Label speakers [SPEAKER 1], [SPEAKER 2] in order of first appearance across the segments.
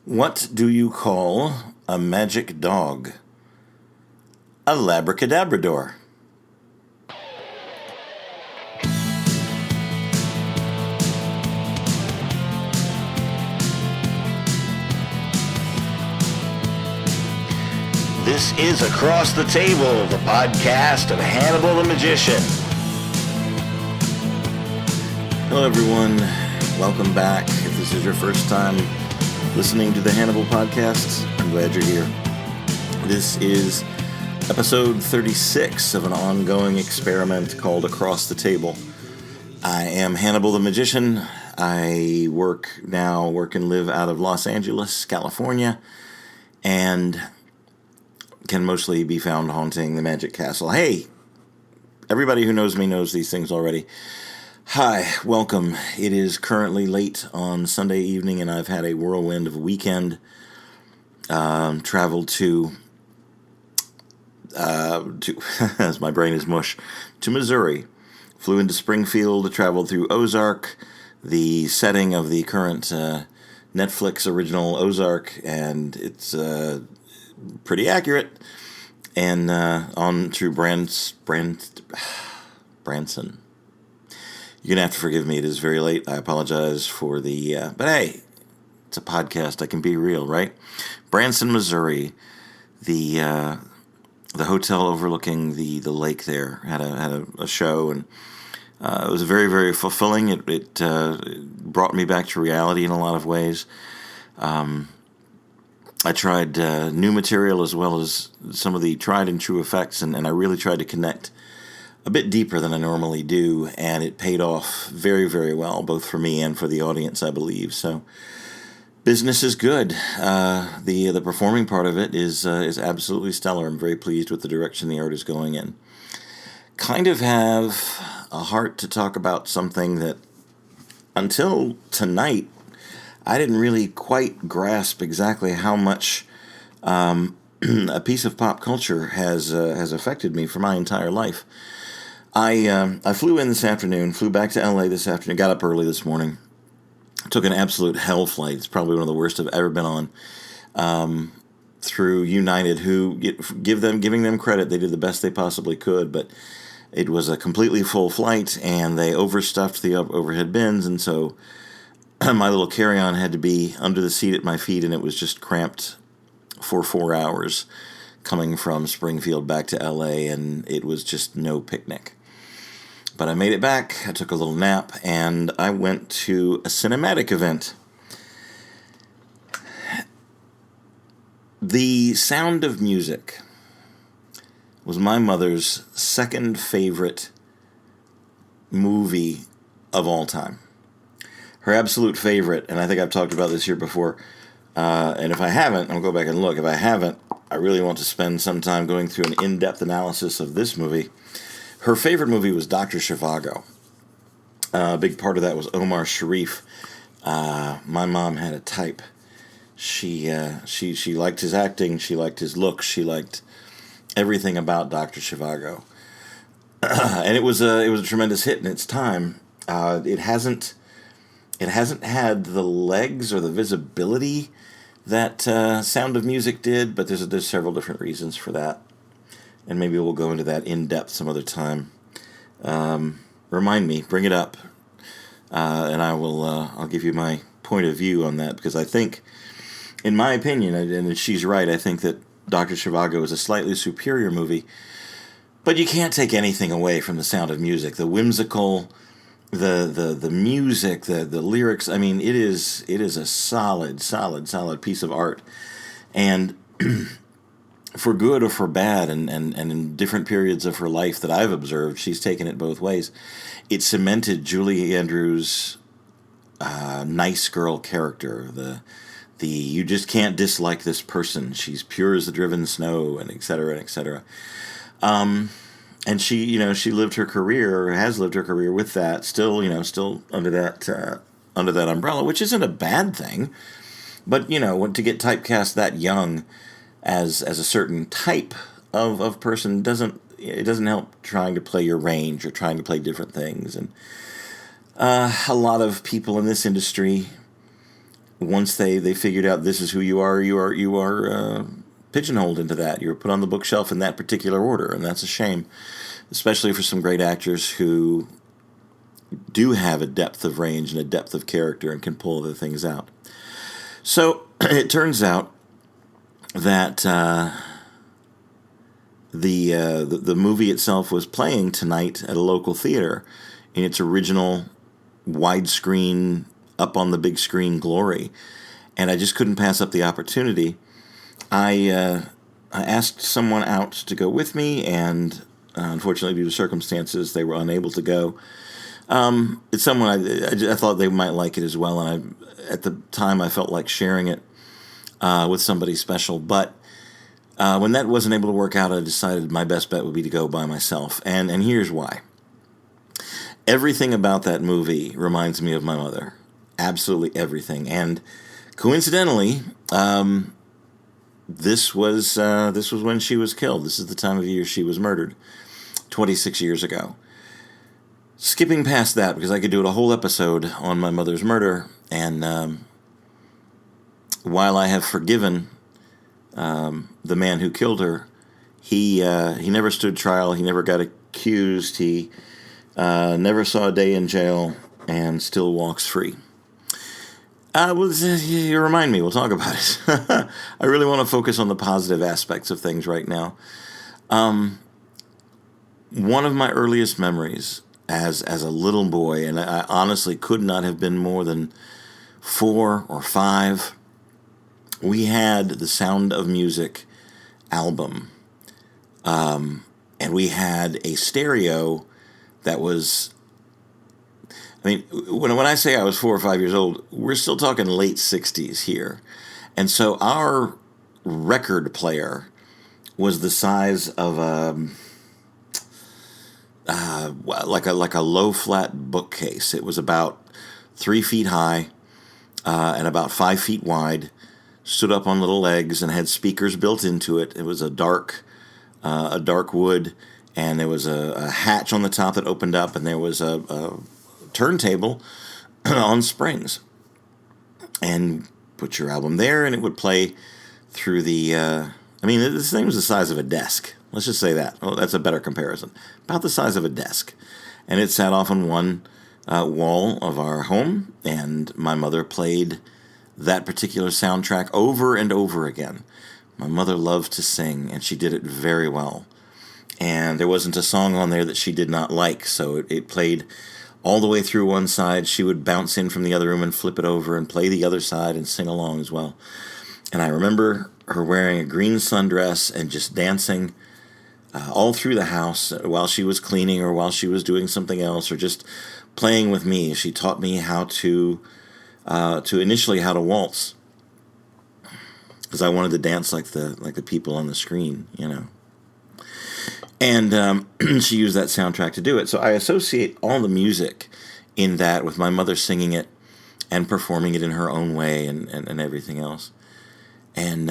[SPEAKER 1] What do you call a magic dog? A labracadabrador. This is Across the Table, the podcast of Hannibal the Magician. Hello everyone, welcome back. If this is your first time listening to the Hannibal podcast, I'm glad you're here. This is episode 36 of an ongoing experiment called Across the Table. I am Hannibal the Magician. I work and live out of Los Angeles, California, and can mostly be found haunting the Magic Castle. Hey, everybody who knows me knows these things already. Hi, welcome. It is currently late on Sunday evening, and I've had a whirlwind of a weekend. Traveled to as my brain is mush, to Missouri. Flew into Springfield, traveled through Ozark, the setting of the current Netflix original Ozark, and it's pretty accurate. And on to Branson. You're going to have to forgive me. It is very late. I apologize for the... but hey, it's a podcast. I can be real, right? Branson, Missouri. The hotel overlooking the lake there had a show, and it was very, very fulfilling. It brought me back to reality in a lot of ways. I tried new material as well as some of the tried and true effects, and I really tried to connect a bit deeper than I normally do, and it paid off very, very well, both for me and for the audience, I believe. So business is good. The performing part of it is absolutely stellar. I'm very pleased with the direction the art is going in. Kind of have a heart to talk about something that until tonight I didn't really quite grasp exactly how much a piece of pop culture has affected me for my entire life. I flew in this afternoon, flew back to LA this afternoon, got up early this morning, took an absolute hell flight. It's probably one of the worst I've ever been on, through United, who, giving them credit, they did the best they possibly could, but it was a completely full flight, and they overstuffed the overhead bins, and so my little carry-on had to be under the seat at my feet, and it was just cramped for 4 hours coming from Springfield back to LA, and it was just no picnic. But I made it back, I took a little nap, and I went to a cinematic event. The Sound of Music was my mother's second favorite movie of all time. Her absolute favorite, and I think I've talked about this here before, and if I haven't, I'll go back and look. If I haven't, I really want to spend some time going through an in-depth analysis of this movie. Her favorite movie was Dr. Zhivago. A big part of that was Omar Sharif. My mom had a type. She liked his acting, she liked his look, she liked everything about Dr. Zhivago. And it was a tremendous hit in its time. It hasn't had the legs or the visibility that Sound of Music did, but there's several different reasons for that, and maybe we'll go into that in depth some other time. Remind me, bring it up, and I'll give you my point of view on that, because I think, in my opinion, and she's right, I think that Dr. Zhivago is a slightly superior movie, but you can't take anything away from The Sound of Music. The whimsical, the music, the lyrics. I mean, it is a solid piece of art, and for good or for bad, and in different periods of her life that I've observed, she's taken it both ways. It cemented Julie Andrews' nice girl character. The you just can't dislike this person. She's pure as the driven snow, and et cetera, and et cetera. And she lived her career, or has lived her career with that, still under that umbrella, which isn't a bad thing. But, to get typecast that young as a certain type of person doesn't help trying to play your range or trying to play different things. And a lot of people in this industry once they figured out this is who you are pigeonholed into that. You're put on the bookshelf in that particular order, and that's a shame, especially for some great actors who do have a depth of range and a depth of character and can pull other things out. So it turns out that the movie itself was playing tonight at a local theater in its original widescreen, up on the big screen glory, and I just couldn't pass up the opportunity. I asked someone out to go with me, and unfortunately, due to circumstances, they were unable to go. It's someone I thought they might like it as well, and at the time I felt like sharing it with somebody special. But when that wasn't able to work out, I decided my best bet would be to go by myself, and here's why. Everything about that movie reminds me of my mother. Absolutely everything. And coincidentally, this was when she was killed. This is the time of year she was murdered, 26 years ago. Skipping past that, because I could do a whole episode on my mother's murder, and while I have forgiven the man who killed her, he never stood trial. He never got accused. He never saw a day in jail, and still walks free. You remind me. We'll talk about it. I really want to focus on the positive aspects of things right now. One of my earliest memories as a little boy, and I honestly could not have been more than 4 or 5, we had the Sound of Music album. And we had a stereo that was, I mean, when I say I was 4 or 5 years old, we're still talking late 60s here. And so our record player was the size of like a low flat bookcase. It was about 3 feet high and about 5 feet wide, stood up on little legs and had speakers built into it. It was a dark wood, and there was a hatch on the top that opened up, and there was a turntable on springs. And put your album there, and it would play through the... this thing was the size of a desk. Let's just say that. Oh, that's a better comparison. About the size of a desk. And it sat off on one wall of our home, and my mother played that particular soundtrack over and over again. My mother loved to sing, and she did it very well. And there wasn't a song on there that she did not like, so it played all the way through one side. She would bounce in from the other room and flip it over and play the other side and sing along as well. And I remember her wearing a green sundress and just dancing all through the house while she was cleaning or while she was doing something else or just playing with me. She taught me how to waltz, because I wanted to dance like the people on the screen, you know. And she used that soundtrack to do it. So I associate all the music in that with my mother singing it and performing it in her own way and everything else. And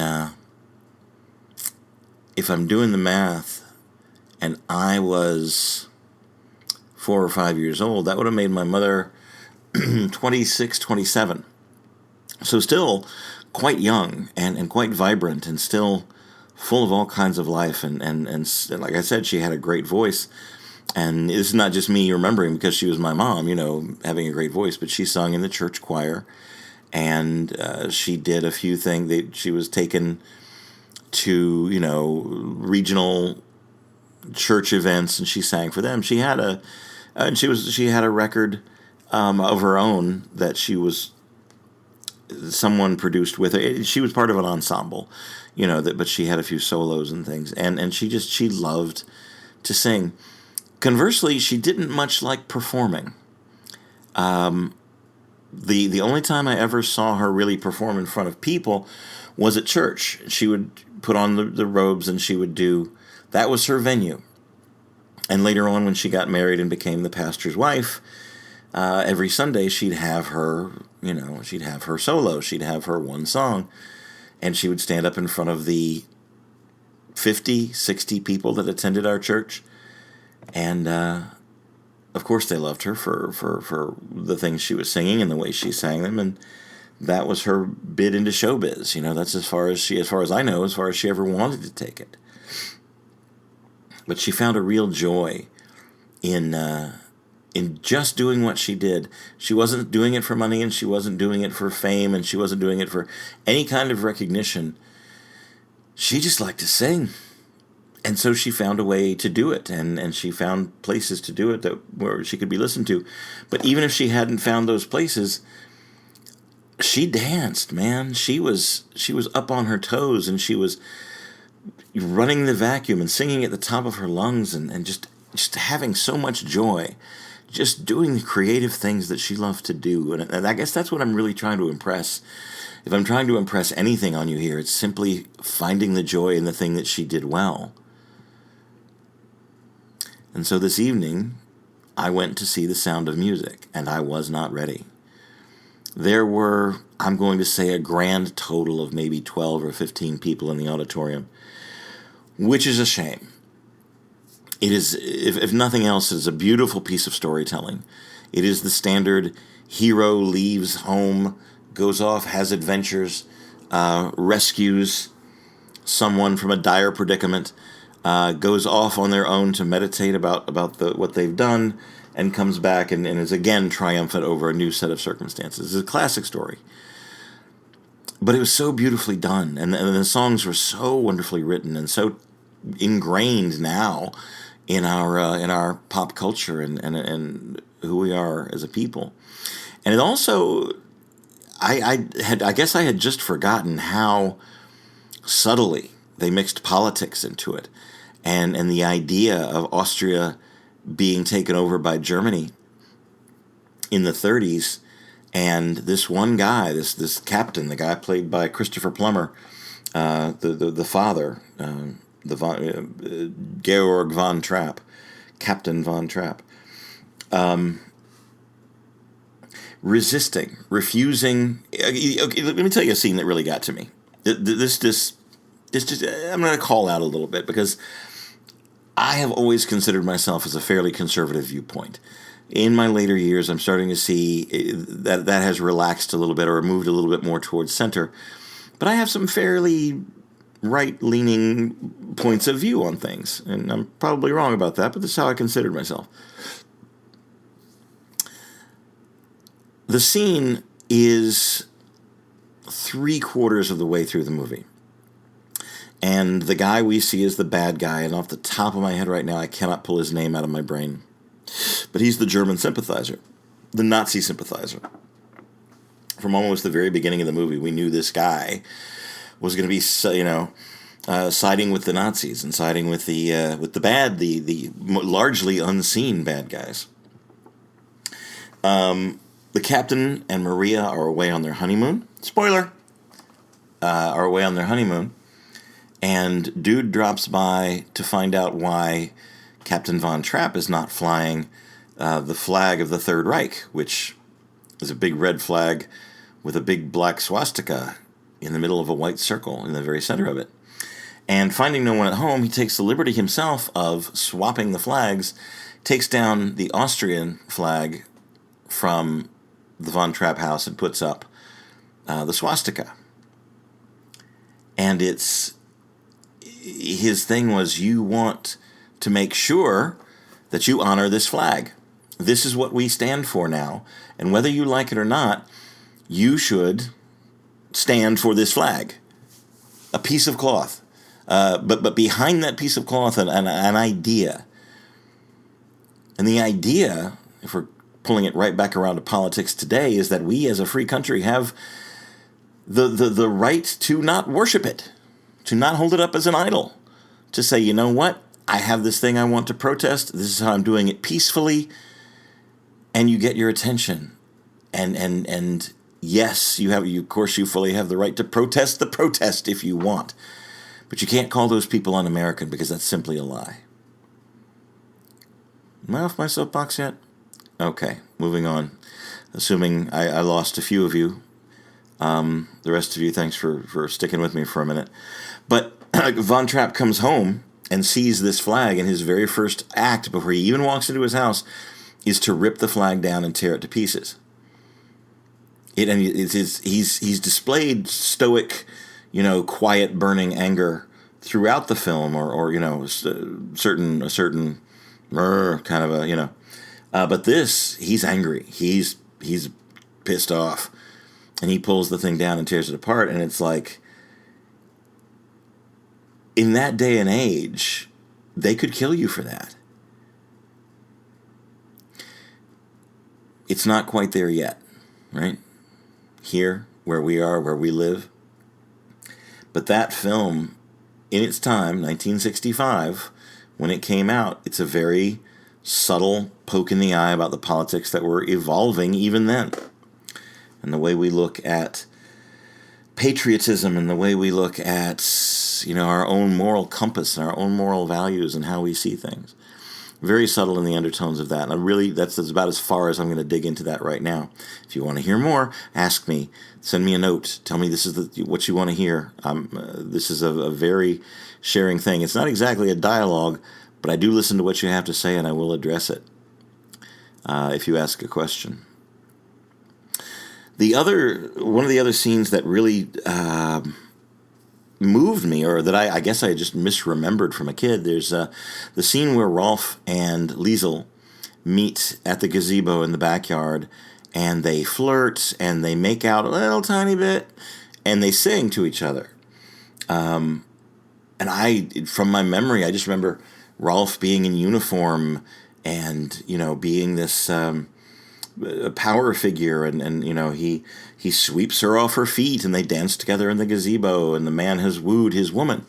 [SPEAKER 1] if I'm doing the math, and I was 4 or 5 years old, that would have made my mother 26, 27. So still quite young and quite vibrant and still full of all kinds of life. And like I said, she had a great voice. And this is not just me remembering because she was my mom, you know, having a great voice, but she sung in the church choir. And she did a few things. She was taken to, you know, regional church events, and she sang for them. She had a record of her own that someone produced with her. She was part of an ensemble, you know, but she had a few solos and things, and she loved to sing. Conversely, she didn't much like performing. The only time I ever saw her really perform in front of people was at church. She would put on the robes, and she would do... That was her venue. And later on, when she got married and became the pastor's wife, every Sunday she'd have her, you know, she'd have her solo. She'd have her one song. And she would stand up in front of the 50, 60 people that attended our church. And, of course, they loved her for the things she was singing and the way she sang them. And that was her bid into showbiz. That's as far as I know, as far as she ever wanted to take it. But she found a real joy in just doing what she did. She wasn't doing it for money, and she wasn't doing it for fame, and she wasn't doing it for any kind of recognition. She just liked to sing. And so she found a way to do it, and she found places to do it where she could be listened to. But even if she hadn't found those places, she danced, man. She was up on her toes, and she was running the vacuum and singing at the top of her lungs, and just having so much joy, just doing the creative things that she loved to do. And I guess that's what I'm really trying to impress. If I'm trying to impress anything on you here, it's simply finding the joy in the thing that she did well. And so this evening, I went to see The Sound of Music, and I was not ready. There were, I'm going to say, a grand total of maybe 12 or 15 people in the auditorium, which is a shame. It is, if nothing else, it is a beautiful piece of storytelling. It is the standard hero leaves home, goes off, has adventures, rescues someone from a dire predicament, goes off on their own to meditate about what they've done, and comes back and is again triumphant over a new set of circumstances. It's a classic story. But it was so beautifully done, and the songs were so wonderfully written and so ingrained now in our pop culture and who we are as a people. And it also, I guess I had just forgotten how subtly they mixed politics into it, and the idea of Austria being taken over by Germany in the 30s, and this one guy, this captain, the guy played by Christopher Plummer, the father, Georg von Trapp, Captain von Trapp, refusing. Okay, let me tell you a scene that really got to me. This just I'm going to call out a little bit, because I have always considered myself as a fairly conservative viewpoint. In my later years, I'm starting to see that has relaxed a little bit, or moved a little bit more towards center. But I have some fairly right-leaning points of view on things, and I'm probably wrong about that, but this is how I considered myself. The scene is 3/4 of the way through the movie. And the guy we see is the bad guy, and off the top of my head right now, I cannot pull his name out of my brain. But he's the German sympathizer, the Nazi sympathizer. From almost the very beginning of the movie, we knew this guy was going to be, siding with the Nazis and siding with the largely unseen bad guys. The captain and Maria are away on their honeymoon. Spoiler! Are away on their honeymoon. And dude drops by to find out why Captain von Trapp is not flying the flag of the Third Reich, which is a big red flag with a big black swastika in the middle of a white circle in the very center of it. And finding no one at home, he takes the liberty himself of swapping the flags, takes down the Austrian flag from the von Trapp house and puts up the swastika. And his thing was, you want to make sure that you honor this flag. This is what we stand for now. And whether you like it or not, you should stand for this flag. A piece of cloth. But behind that piece of cloth, an idea. And the idea, if we're pulling it right back around to politics today, is that we as a free country have the right to not worship it. To not hold it up as an idol. To say, you know what? I have this thing I want to protest. This is how I'm doing it peacefully. And you get your attention. And yes, of course you fully have the right to protest the protest if you want. But you can't call those people un-American, because that's simply a lie. Am I off my soapbox yet? Okay, moving on. Assuming I lost a few of you. The rest of you, thanks for sticking with me for a minute. But Von Trapp comes home and sees this flag, and his very first act before he even walks into his house is to rip the flag down and tear it to pieces. I mean, he's displayed stoic, quiet, burning anger throughout the film, or a certain kind of but this, he's angry. He's pissed off, and he pulls the thing down and tears it apart. And it's like, in that day and age, they could kill you for that. It's not quite there yet, right? Here, where we are, where we live. But that film, in its time, 1965, when it came out, it's a very subtle poke in the eye about the politics that were evolving even then. And the way we look at patriotism, and the way we look at, our own moral compass and our own moral values and how we see things. Very subtle in the undertones of that. And that's about as far as I'm going to dig into that right now. If you want to hear more, ask me. Send me a note. Tell me this is what you want to hear. This is a very sharing thing. It's not exactly a dialogue, but I do listen to what you have to say, and I will address it if you ask a question. One of the other scenes that really moved me, or that I guess I just misremembered from a kid, there's the scene where Rolf and Liesel meet at the gazebo in the backyard, and they flirt, and they make out a little tiny bit, and they sing to each other. And from my memory, I just remember Rolf being in uniform and, being this power figure, and he sweeps her off her feet, and they dance together in the gazebo, and the man has wooed his woman.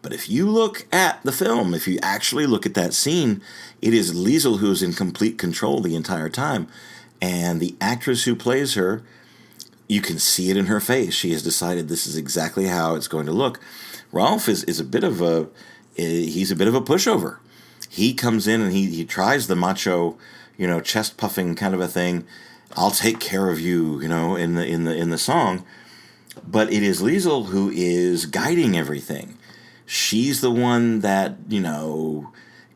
[SPEAKER 1] But if you look at the film, if you actually look at that scene, it is Liesel who's in complete control the entire time. And the actress who plays her, you can see it in her face. She has decided this is exactly how it's going to look. Rolf is a bit of a pushover. He comes in and he tries the macho, chest puffing kind of a thing. I'll take care of you, in the song. But it is Liesel who is guiding everything. She's the one that,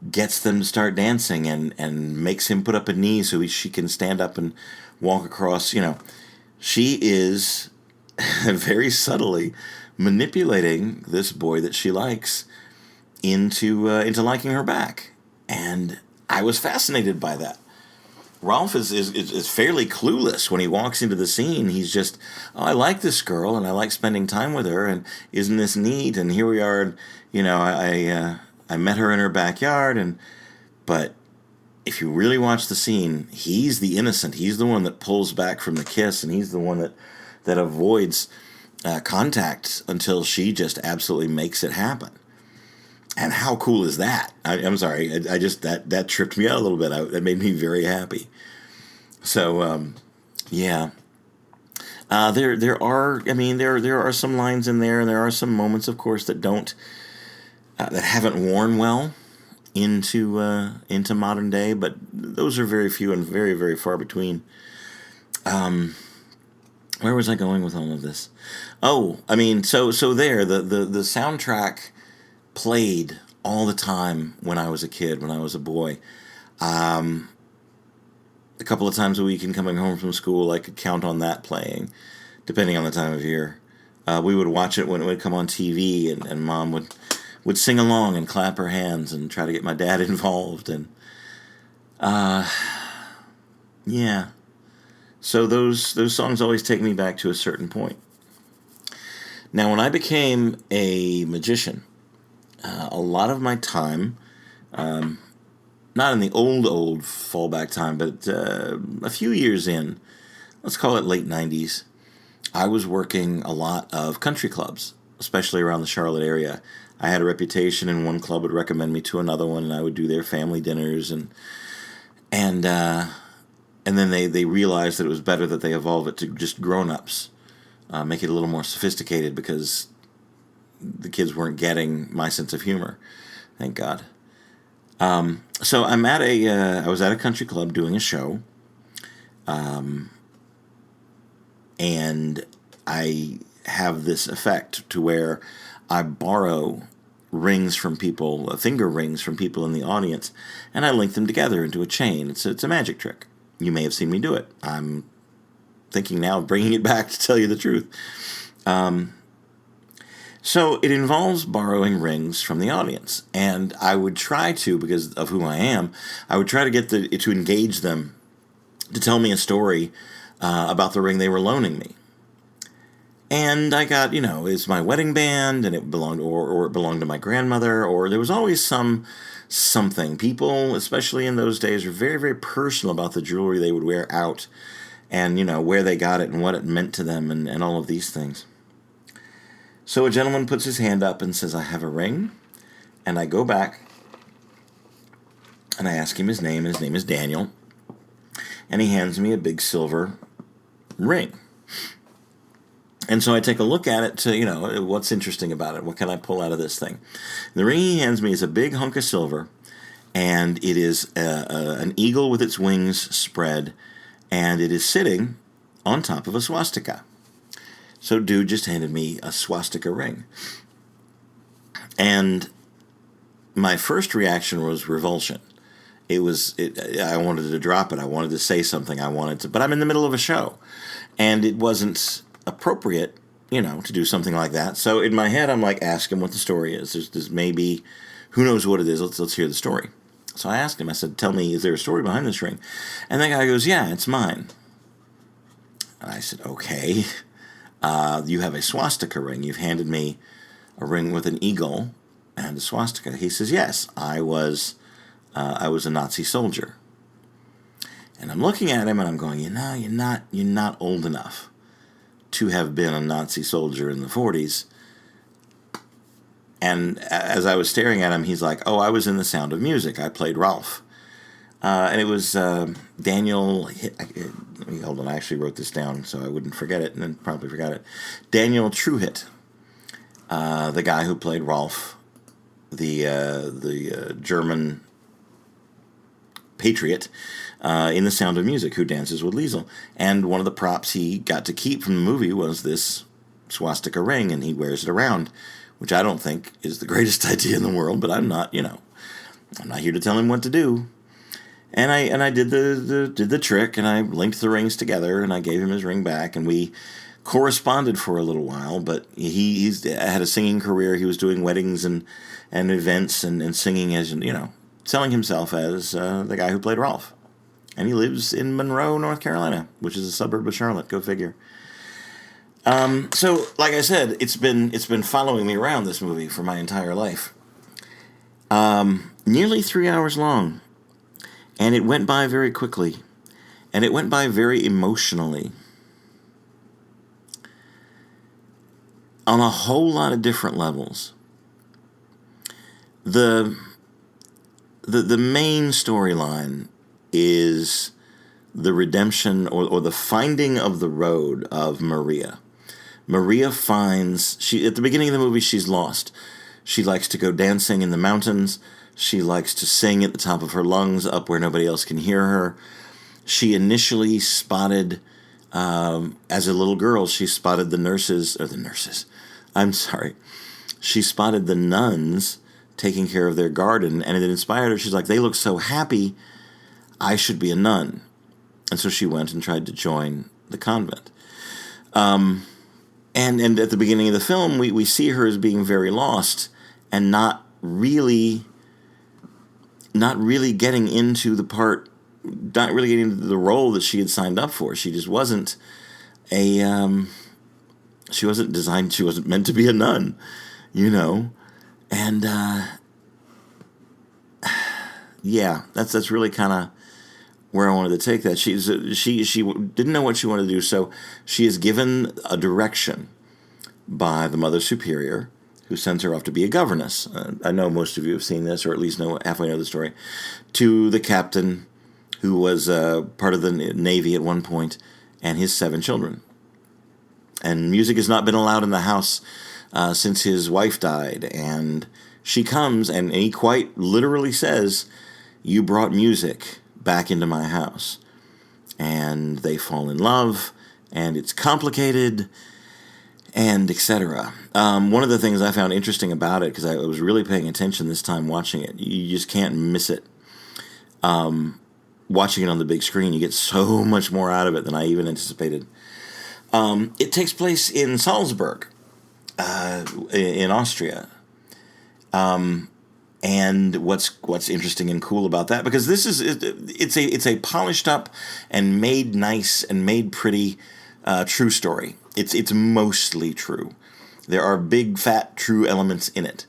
[SPEAKER 1] gets them to start dancing and makes him put up a knee so she can stand up and walk across. She is very subtly manipulating this boy that she likes into liking her back. And I was fascinated by that. Rolf is fairly clueless when he walks into the scene. He's just, I like this girl, and I like spending time with her, and isn't this neat? And here we are, I met her in her backyard, but if you really watch the scene, he's the innocent. He's the one that pulls back from the kiss, and he's the one that avoids contact until she just absolutely makes it happen. And how cool is that? I'm sorry, I just that tripped me out a little bit. That made me very happy. So, yeah. There are some lines in there, and there are some moments, of course, that haven't worn well into modern day, but those are very few and very, very far between. Where was I going with all of this? Oh, so there, the soundtrack played all the time when I was a kid, when I was a boy. A couple of times a week and coming home from school, I could count on that playing, depending on the time of year. We would watch it when it would come on TV, and Mom would sing along and clap her hands and try to get my dad involved. And, yeah. So those songs always take me back to a certain point. Now, when I became a magician, a lot of my time, not in the old fallback time, but a few years in, let's call it late 90s, I was working a lot of country clubs, especially around the Charlotte area. I had a reputation, and one club would recommend me to another one, and I would do their family dinners, and then they realized that it was better that they evolve it to just grown-ups, make it a little more sophisticated, because the kids weren't getting my sense of humor. Thank God. So I was at a country club doing a show, and I have this effect to where I borrow rings from people, finger rings from people in the audience, and I link them together into a chain. It's a magic trick. You may have seen me do it. I'm thinking now of bringing it back to tell you the truth. So it involves borrowing rings from the audience. And I would try to, because of who I am, I would try to get to engage them to tell me a story about the ring they were loaning me. And I got, it's my wedding band, and it belonged, or it belonged to my grandmother, or there was always something. People, especially in those days, were very, very personal about the jewelry they would wear out, and, where they got it and what it meant to them, and all of these things. So a gentleman puts his hand up and says, I have a ring, and I go back, and I ask him his name, and his name is Daniel, and he hands me a big silver ring. And so I take a look at it to, what's interesting about it? What can I pull out of this thing? The ring he hands me is a big hunk of silver, and it is an eagle with its wings spread, and it is sitting on top of a swastika. So dude just handed me a swastika ring. And my first reaction was revulsion. I wanted to drop it. I wanted to say something. But I'm in the middle of a show, and it wasn't appropriate, to do something like that. So in my head, I'm like, ask him what the story is. There's maybe, who knows what it is. Let's hear the story. So I asked him, I said, tell me, is there a story behind this ring? And the guy goes, yeah, it's mine. And I said, okay, you have a swastika ring. You've handed me a ring with an eagle and a swastika. He says, yes, I was a Nazi soldier. And I'm looking at him and I'm going, you're not old enough to have been a Nazi soldier in the 40s. And as I was staring at him, he's like, oh, I was in The Sound of Music. I played Ralph. And it was Daniel, hold on, I actually wrote this down so I wouldn't forget it, and then probably forgot it. Daniel Truhitt, the guy who played Ralph, the German patriot in The Sound of Music, who dances with Liesel. And one of the props he got to keep from the movie was this swastika ring, and he wears it around, which I don't think is the greatest idea in the world, but I'm not here to tell him what to do. And I did the trick, and I linked the rings together, and I gave him his ring back, and we corresponded for a little while. But he's had a singing career. He was doing weddings and events and singing as selling himself as the guy who played Ralph. And he lives in Monroe, North Carolina, which is a suburb of Charlotte. Go figure. So, like I said, it's been following me around, this movie, for my entire life. Nearly 3 hours long. And it went by very quickly. And it went by very emotionally. On a whole lot of different levels. The main storyline is the redemption or the finding of the road of Maria. Maria finds, at the beginning of the movie, she's lost. She likes to go dancing in the mountains. She likes to sing at the top of her lungs up where nobody else can hear her. She initially spotted, as a little girl, she spotted she spotted the nuns taking care of their garden, and it inspired her. She's like, they look so happy, I should be a nun. And so she went and tried to join the convent. And at the beginning of the film, we see her as being very lost and not really getting into the role that she had signed up for. She just wasn't she wasn't meant to be a nun, And yeah, that's really kind of where I wanted to take that. She didn't know what she wanted to do, so she is given a direction by the Mother Superior, who sends her off to be a governess. I know most of you have seen this, or at least halfway know the story, to the captain, who was part of the Navy at one point, and his 7 children. And music has not been allowed in the house since his wife died, and she comes, and he quite literally says, you brought music back into my house. And they fall in love, and it's complicated, and etc. One of the things I found interesting about it, because I was really paying attention this time watching it, you just can't miss it. Watching it on the big screen, you get so much more out of it than I even anticipated. It takes place in Salzburg, in Austria. And what's interesting and cool about that, because it's a polished up and made nice and made pretty true story. It's mostly true. There are big fat true elements in it.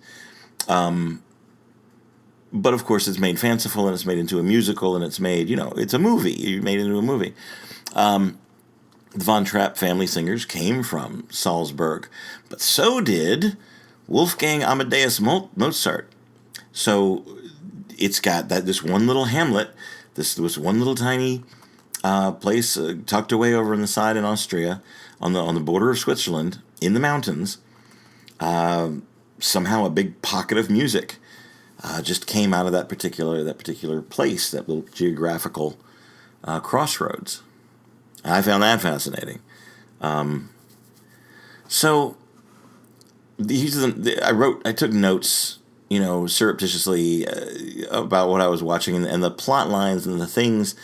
[SPEAKER 1] But of course, it's made fanciful, and it's made into a musical, and it's made, it's a movie. You made it into a movie. The Von Trapp family singers came from Salzburg, but so did Wolfgang Amadeus Mozart. So it's got this one little hamlet, this one little tiny place tucked away over on the side in Austria, on the border of Switzerland, in the mountains. Somehow a big pocket of music just came out of that particular place, that little geographical crossroads. I found that fascinating. So I took notes, surreptitiously about what I was watching, and the plot lines and the things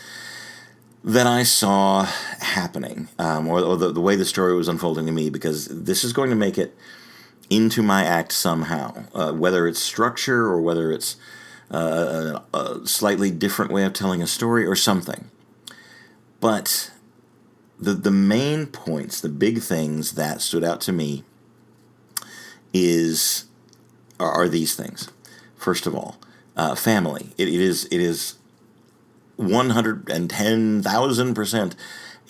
[SPEAKER 1] that I saw happening, or the way the story was unfolding to me, because this is going to make it into my act somehow, whether it's structure or whether it's a slightly different way of telling a story or something. But the main points, the big things that stood out to me are these things. First of all, family. It is 110,000%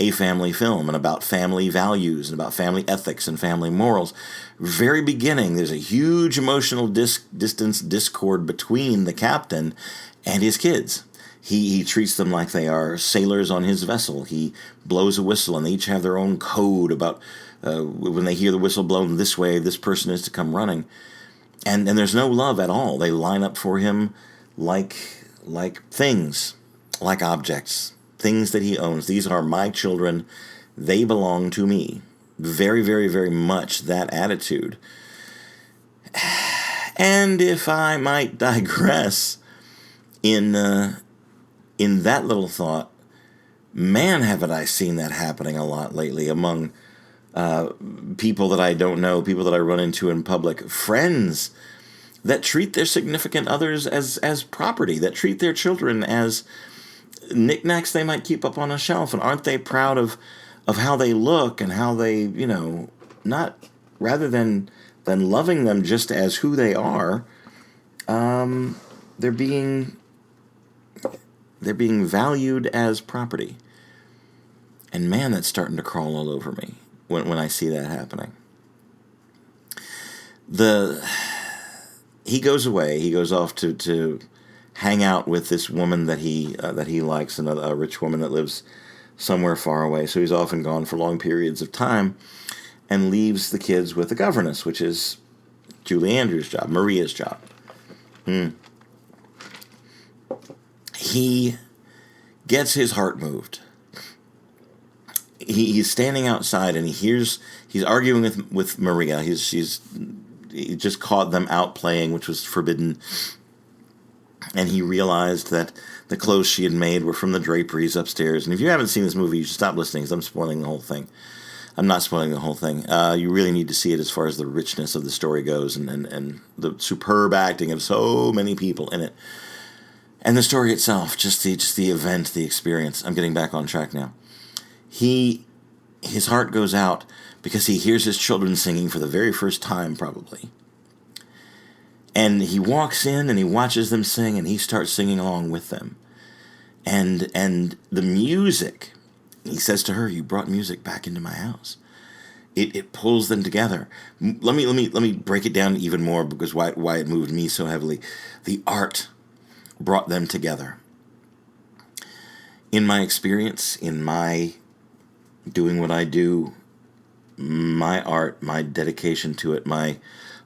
[SPEAKER 1] a family film, and about family values, and about family ethics and family morals. Very beginning, there's a huge emotional discord between the captain and his kids. He treats them like they are sailors on his vessel. He blows a whistle, and they each have their own code about when they hear the whistle blown this way, this person is to come running. And there's no love at all. They line up for him like things, like objects, things that he owns. These are my children. They belong to me. Very, very, very much that attitude. And if I might digress in that little thought, man, haven't I seen that happening a lot lately among people that I don't know, people that I run into in public, friends that treat their significant others as property, that treat their children as knickknacks they might keep up on a shelf, and aren't they proud of how they look and how they, not, rather than loving them just as who they are, they're being valued as property. And man, that's starting to crawl all over me when I see that happening. He goes away. He goes off to hang out with this woman that he likes, a rich woman that lives somewhere far away. So he's often gone for long periods of time, and leaves the kids with the governess, which is Julie Andrews' job, Maria's job. He gets his heart moved. He's standing outside, and he's arguing with Maria. He just caught them out playing, which was forbidden. And he realized that the clothes she had made were from the draperies upstairs. And if you haven't seen this movie, you should stop listening, because I'm spoiling the whole thing. I'm not spoiling the whole thing. You really need to see it as far as the richness of the story goes, and the superb acting of so many people in it. And the story itself, just the event, the experience. I'm getting back on track now. His heart goes out because he hears his children singing for the very first time, probably. And he walks in and he watches them sing, and he starts singing along with them. And the music, he says to her, "You brought music back into my house." It pulls them together. Let me break it down even more, because why it moved me so heavily. The art brought them together. In my experience, in my doing what I do, my art, my dedication to it, my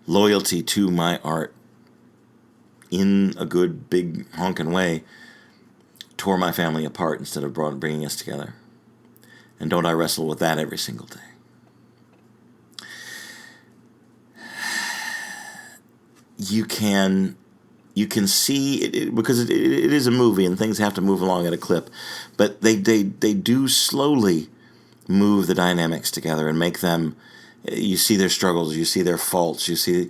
[SPEAKER 1] loyalty to my art, in a good, big, honking way, tore my family apart instead of bringing us together. And don't I wrestle with that every single day. You can see it, because it is a movie and things have to move along at a clip, but they do slowly move the dynamics together and make them, you see their struggles, you see their faults, you see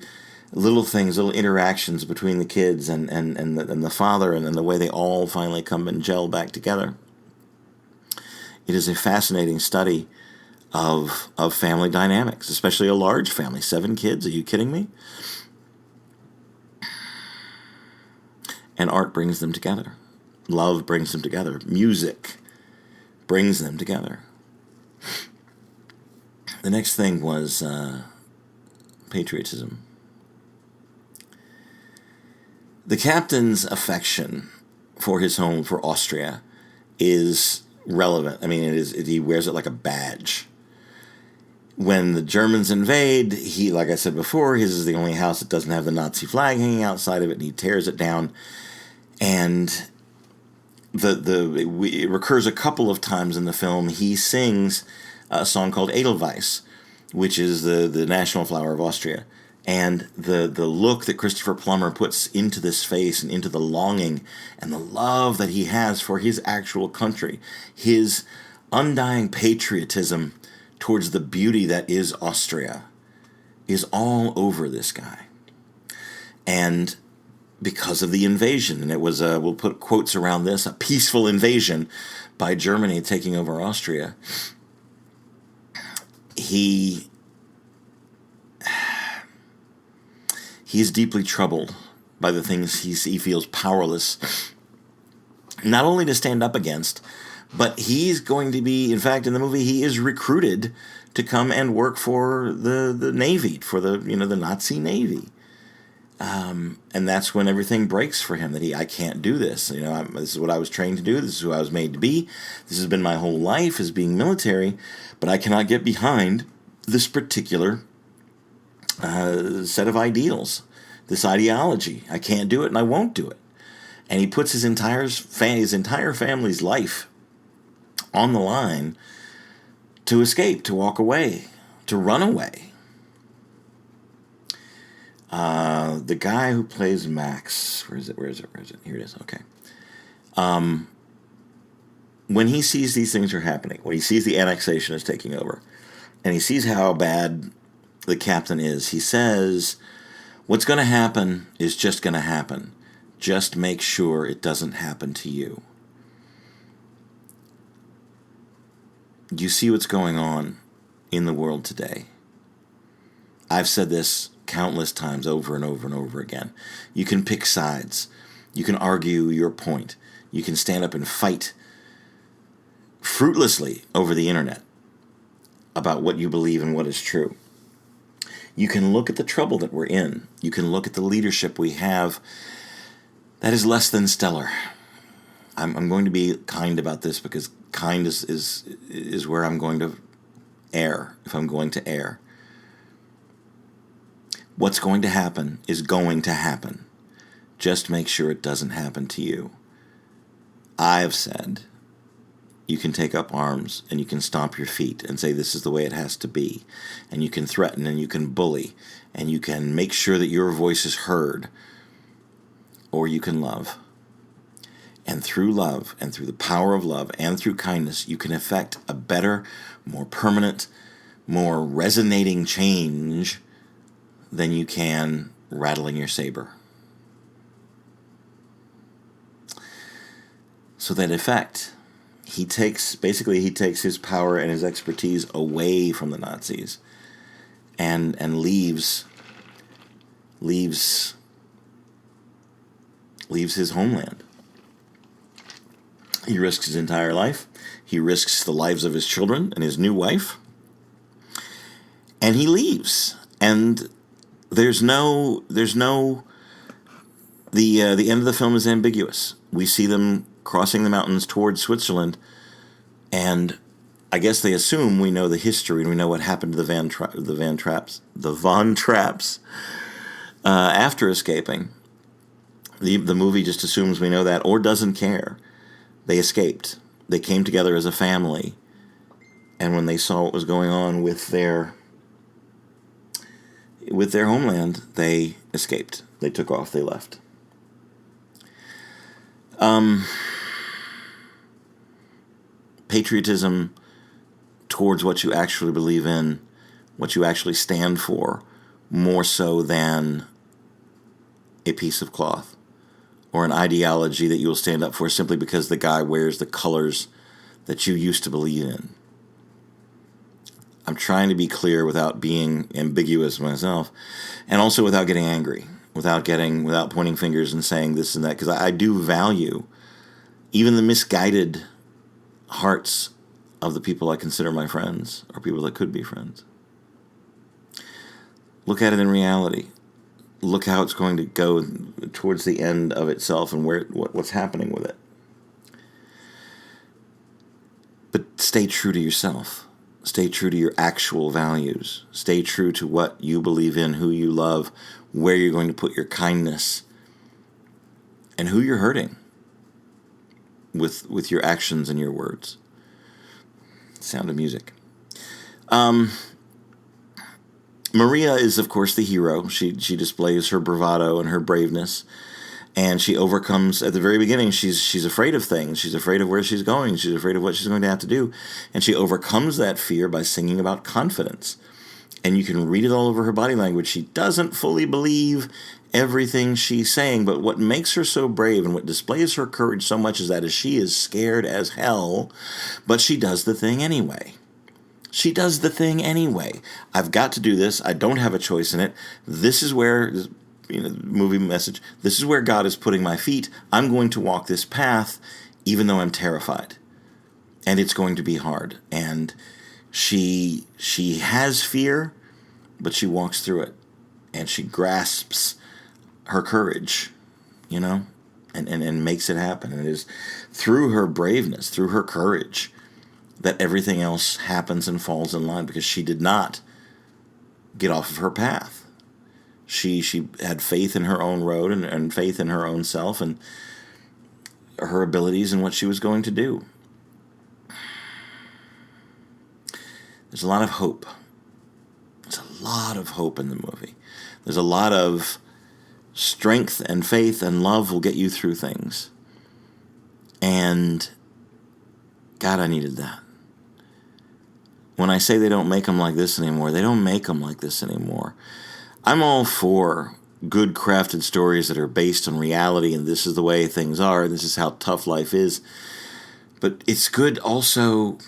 [SPEAKER 1] little things, little interactions between the kids and the father, and then the way they all finally come and gel back together. It is a fascinating study of family dynamics, especially a large family. 7 kids, are you kidding me? And art brings them together. Love brings them together. Music brings them together. The next thing was patriotism. The captain's affection for his home, for Austria, is relevant. I mean, he wears it like a badge. When the Germans invade, he, like I said before, his is the only house that doesn't have the Nazi flag hanging outside of it, and he tears it down. And it recurs a couple of times in the film. He sings a song called Edelweiss, which is the national flower of Austria. And the look that Christopher Plummer puts into this face and into the longing and the love that he has for his actual country, his undying patriotism towards the beauty that is Austria, is all over this guy. And because of the invasion, and it was, we'll put quotes around this, a peaceful invasion by Germany taking over Austria, he's deeply troubled by the things he feels powerless, not only to stand up against, but he's going to be, in fact, in the movie, he is recruited to come and work for the Navy, for the Nazi Navy. And that's when everything breaks for him, that I can't do this. This is what I was trained to do. This is who I was made to be. This has been my whole life, as being military, but I cannot get behind this particular set of ideals, this ideology. I can't do it, and I won't do it. And he puts his entire family's life on the line to escape, to walk away, to run away. The guy who plays Max, where is it? Here it is. Okay. When he sees these things are happening, when he sees the annexation is taking over, and he sees how bad the captain is, he says, what's going to happen is just going to happen. Just make sure it doesn't happen to you. You see what's going on in the world today. I've said this countless times over and over and over again. You can pick sides. You can argue your point. You can stand up and fight fruitlessly over the internet about what you believe and what is true. You can look at the trouble that we're in. You can look at the leadership we have that is less than stellar. I'm going to be kind about this, because kind is where I'm going to err, if I'm going to err. What's going to happen is going to happen. Just make sure it doesn't happen to you. I've said you can take up arms and you can stomp your feet and say this is the way it has to be. And you can threaten and you can bully and you can make sure that your voice is heard. Or you can love. And through love and through the power of love and through kindness, you can effect a better, more permanent, more resonating change than you can rattling your saber. So that effect, he takes his power and his expertise away from the Nazis and leaves his homeland. He risks his entire life. He risks the lives of his children and his new wife. And he leaves. And the end of the film is ambiguous. We see them crossing the mountains towards Switzerland, and I guess they assume we know the history and we know what happened to the Von Trapps after escaping. The movie just assumes we know that, or doesn't care. They escaped. They came together as a family, and when they saw what was going on with their homeland, they escaped. They took off. They left. Patriotism towards what you actually believe in, what you actually stand for, more so than a piece of cloth or an ideology that you will stand up for simply because the guy wears the colors that you used to believe in. I'm trying to be clear without being ambiguous myself, and also without getting angry, without pointing fingers and saying this and that, because I do value even the misguided hearts of the people I consider my friends, or people that could be friends. Look at it in reality. Look how it's going to go towards the end of itself and what's happening with it. But stay true to yourself. Stay true to your actual values. Stay true to what you believe in, who you love, where you're going to put your kindness, and who you're hurting with your actions and your words. Sound of music. Maria is, of course, the hero. She displays her bravado and her braveness, and she overcomes, at the very beginning, she's afraid of things. She's afraid of where she's going. She's afraid of what she's going to have to do, and she overcomes that fear by singing about confidence. And you can read it all over her body language. She doesn't fully believe everything she's saying, but what makes her so brave and what displays her courage so much is she is scared as hell, but she does the thing anyway. She does the thing anyway. I've got to do this. I don't have a choice in it. This is where, movie message, this is where God is putting my feet. I'm going to walk this path even though I'm terrified. And it's going to be hard. And she has fear, but she walks through it. And she grasps her courage, and makes it happen. And it is through her braveness, through her courage, that everything else happens and falls in line, because she did not get off of her path. She had faith in her own road and faith in her own self and her abilities and what she was going to do. There's a lot of hope. There's a lot of hope in the movie. There's a lot of strength and faith and love will get you through things. And God, I needed that. When I say they don't make them like this anymore, they don't make them like this anymore. I'm all for good crafted stories that are based on reality, and this is the way things are, and this is how tough life is. But it's good also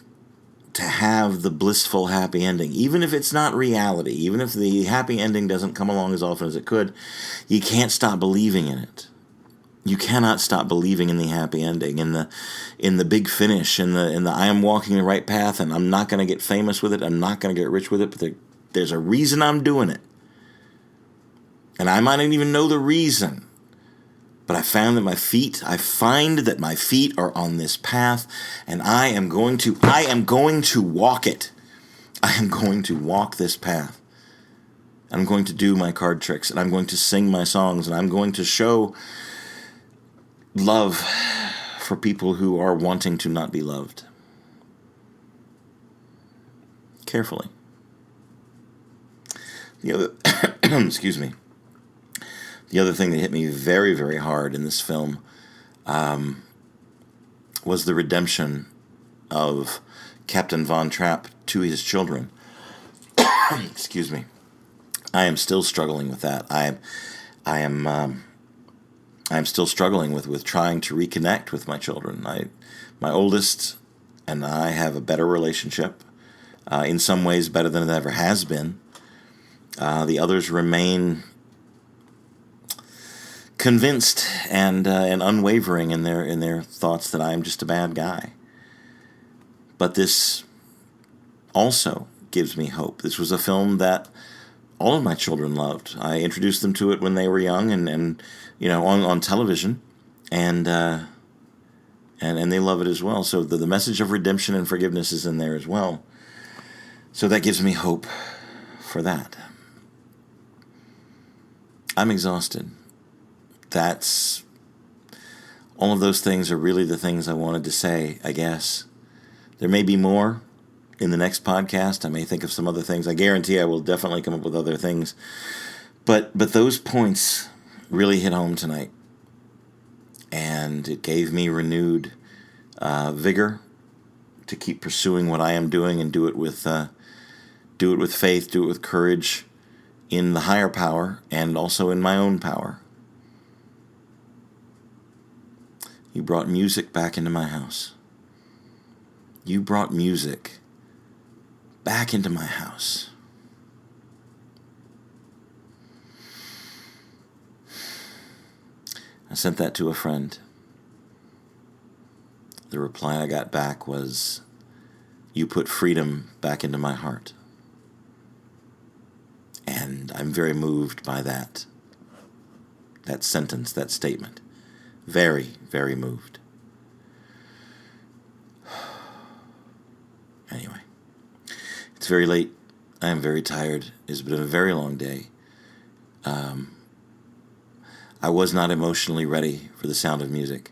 [SPEAKER 1] to have the blissful happy ending. Even if it's not reality, even if the happy ending doesn't come along as often as it could, you can't stop believing in it. You cannot stop believing in the happy ending, in the big finish, in the I am walking the right path, and I'm not going to get famous with it, I'm not going to get rich with it, but there's a reason I'm doing it. And I might not even know the reason, but I find that my feet are on this path, and I am going to walk it. I am going to walk this path. I'm going to do my card tricks, and I'm going to sing my songs, and I'm going to show love for people who are wanting to not be loved. Carefully. Excuse me. The other thing that hit me very, very hard in this film was the redemption of Captain Von Trapp to his children. Excuse me. I am still struggling with that. I am still struggling with trying to reconnect with my children. My oldest and I have a better relationship, in some ways better than it ever has been. The others remain convinced and unwavering in their thoughts that I am just a bad guy. But this also gives me hope. This was a film that all of my children loved. I introduced them to it when they were young and on television, and they love it as well. So the message of redemption and forgiveness is in there as well. So that gives me hope for that. I'm exhausted. That's all of those things are really the things I wanted to say, I guess. There may be more in the next podcast. I may think of some other things. I guarantee I will definitely come up with other things. But those points really hit home tonight. And it gave me renewed vigor to keep pursuing what I am doing and do it with faith, do it with courage in the higher power and also in my own power. You brought music back into my house. You brought music back into my house. I sent that to a friend. The reply I got back was, "You put freedom back into my heart." And I'm very moved by that sentence, that statement. Very, very moved. Anyway, it's very late. I am very tired. It's been a very long day. I was not emotionally ready for the sound of music.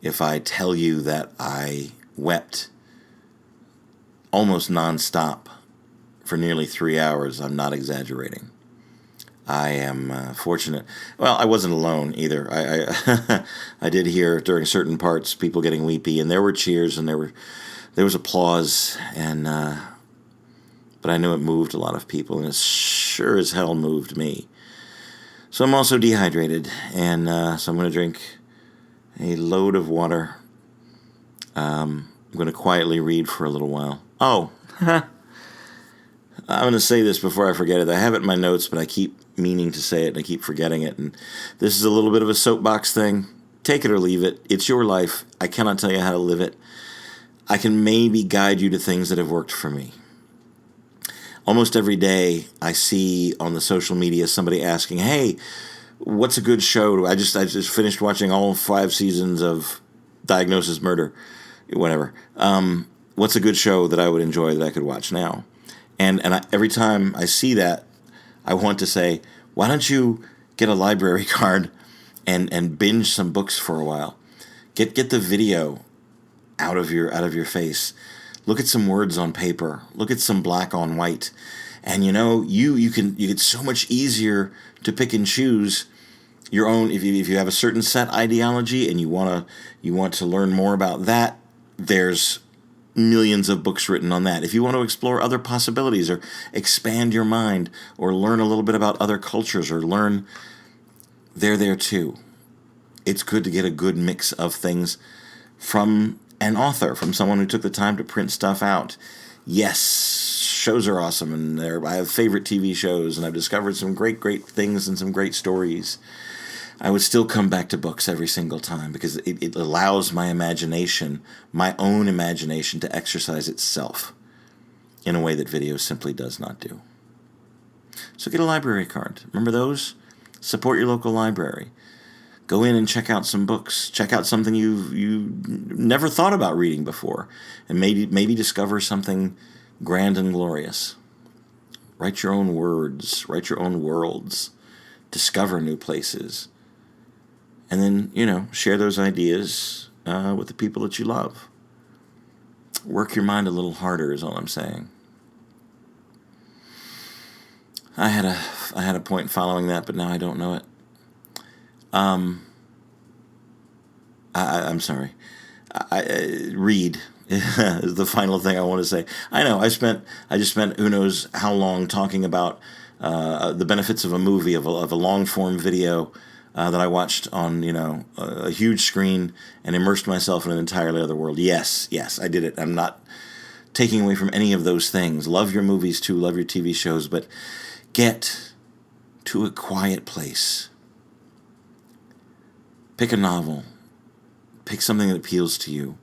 [SPEAKER 1] If I tell you that I wept almost nonstop for nearly 3 hours, I'm not exaggerating. I am fortunate. Well, I wasn't alone either. I I did hear during certain parts people getting weepy, and there were cheers and there was applause, and but I knew it moved a lot of people, and it sure as hell moved me. So I'm also dehydrated, and so I'm going to drink a load of water. I'm going to quietly read for a little while. Oh, I'm going to say this before I forget it. I have it in my notes, but I keep meaning to say it, and I keep forgetting it. And this is a little bit of a soapbox thing. Take it or leave it. It's your life. I cannot tell you how to live it. I can maybe guide you to things that have worked for me. Almost every day I see on the social media somebody asking, "Hey, what's a good show?" I just finished watching all 5 seasons of Diagnosis Murder, whatever. What's a good show that I would enjoy that I could watch now? And every time I see that, I want to say, why don't you get a library card and binge some books for a while? Get the video out of your face. Look at some words on paper. Look at some black on white. And you get so much easier to pick and choose your own. If you have a certain set ideology and you want to learn more about that, there's millions of books written on that. If you want to explore other possibilities or expand your mind or learn a little bit about other cultures or learn, they're there too. It's good to get a good mix of things from an author, from someone who took the time to print stuff out. Yes, shows are awesome, and I have favorite TV shows, and I've discovered some great things and some great stories. I would still come back to books every single time because it allows my imagination, my own imagination, to exercise itself in a way that video simply does not do. So get a library card. Remember those? Support your local library. Go in and check out some books. Check out something you never thought about reading before, and maybe discover something grand and glorious. Write your own words. Write your own worlds. Discover new places. And then, share those ideas with the people that you love. Work your mind a little harder is all I'm saying. I had a point following that, but now I don't know it. I'm sorry. Read is the final thing I want to say. I know I just spent who knows how long talking about the benefits of a movie, of a long form video that I watched on a huge screen and immersed myself in an entirely other world. Yes, I did it. I'm not taking away from any of those things. Love your movies too. Love your TV shows, but get to a quiet place. Pick a novel. Pick something that appeals to you.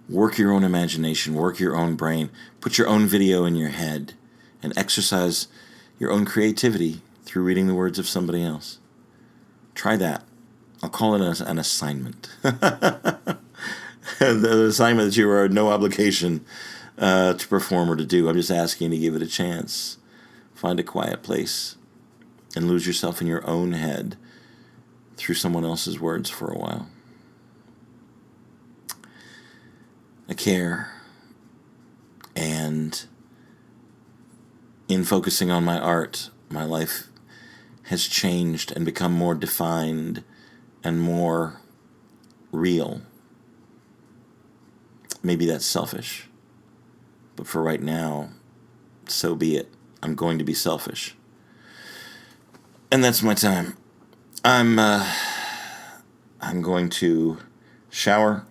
[SPEAKER 1] Work your own imagination. Work your own brain. Put your own video in your head and exercise your own creativity through reading the words of somebody else. Try that. I'll call it an assignment. The assignment that you are no obligation to perform or to do. I'm just asking you to give it a chance. Find a quiet place and lose yourself in your own head through someone else's words for a while. I care, and in focusing on my art, my life has changed and become more defined and more real. maybe that's selfish. But for right now, so be it. I'm going to be selfish. And that's my time. I'm going to shower,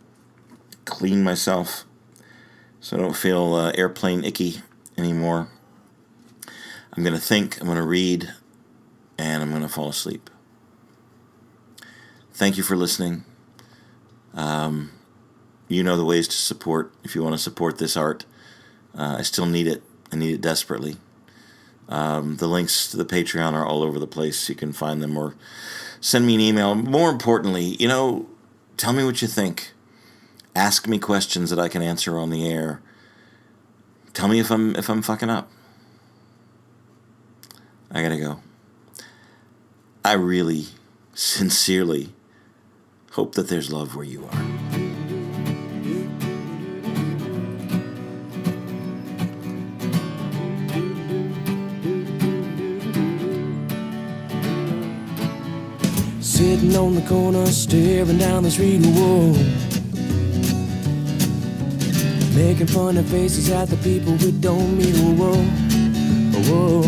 [SPEAKER 1] clean myself, so I don't feel airplane icky anymore. I'm going to think, I'm going to read, and I'm going to fall asleep. Thank you for listening. You know the ways to support if you want to support this art. I still need it. I need it desperately. The links to the Patreon are all over the place. You can find them or send me an email. More importantly, tell me what you think. Ask me questions that I can answer on the air. Tell me if I'm fucking up. I gotta go. I really, sincerely hope that there's love where you are.
[SPEAKER 2] Sitting on the corner, staring down the street, whoa. Making funny faces at the people we don't meet, whoa, whoa.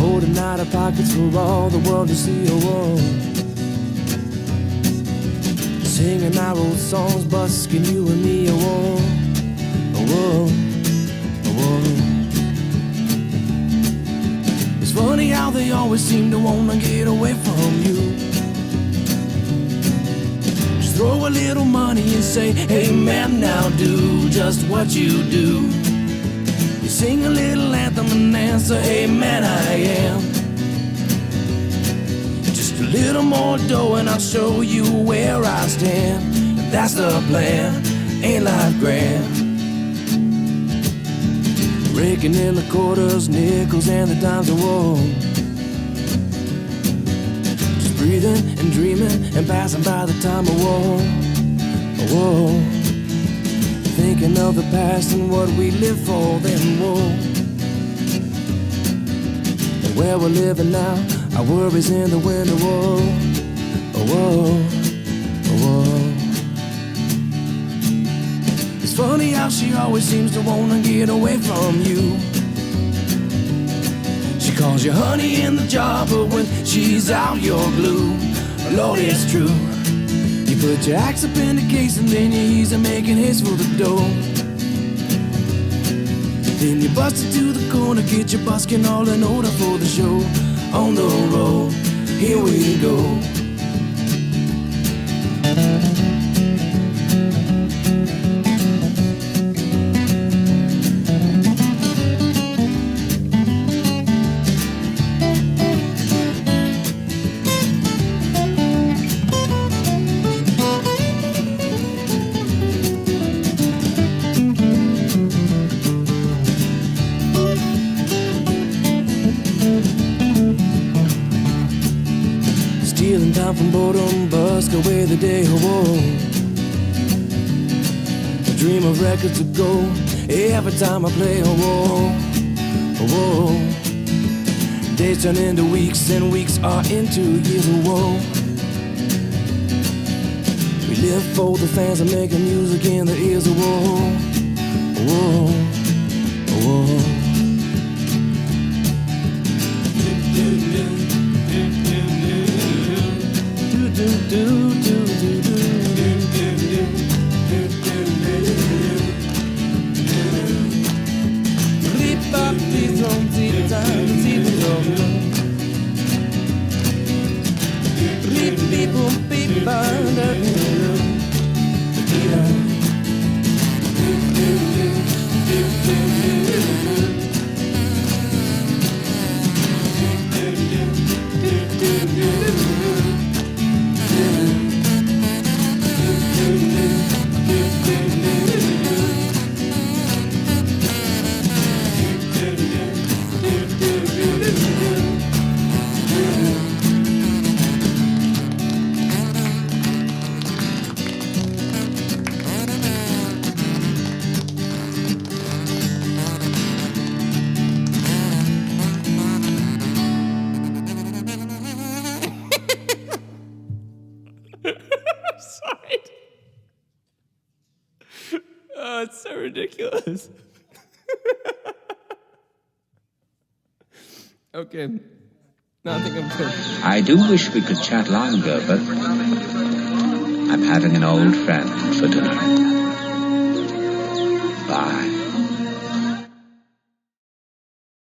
[SPEAKER 2] Holding out our pockets for all the world to see, whoa. Singing our old songs, busking you and me, whoa, whoa, whoa. It's funny how they always seem to wanna get away from you. Just throw a little money and say, hey man, now do just what you do. You sing a little anthem and answer, hey man, I am. Just a little more dough and I'll show you where I stand. And that's the plan, ain't life grand? Raking in the quarters, nickels and the dimes of woe. Just breathing and dreaming and passing by the time of woe. Whoa. Thinking of the past and what we live for, then whoa. And where we're living now, our worries in the winter, whoa. Whoa. Whoa. It's funny how she always seems to wanna get away from you. She calls you honey in the jar, but when she's out, you're glue. Lord, it's true. You put your axe up in the case and then you ease and making haste for the dough. Then you bust into the corner, get your busking all in order for the show. On the road, here we go. Stealing time from boredom, busk away the day, whoa. I dream of records to go every time I play, whoa, whoa. Days turn into weeks and weeks are into years, whoa. We live for the fans and making music in their ears, whoa, whoa, whoa. it's so ridiculous. Okay. No, I think I'm good.
[SPEAKER 3] I do wish we could chat longer, but I'm having an old friend for dinner. Bye.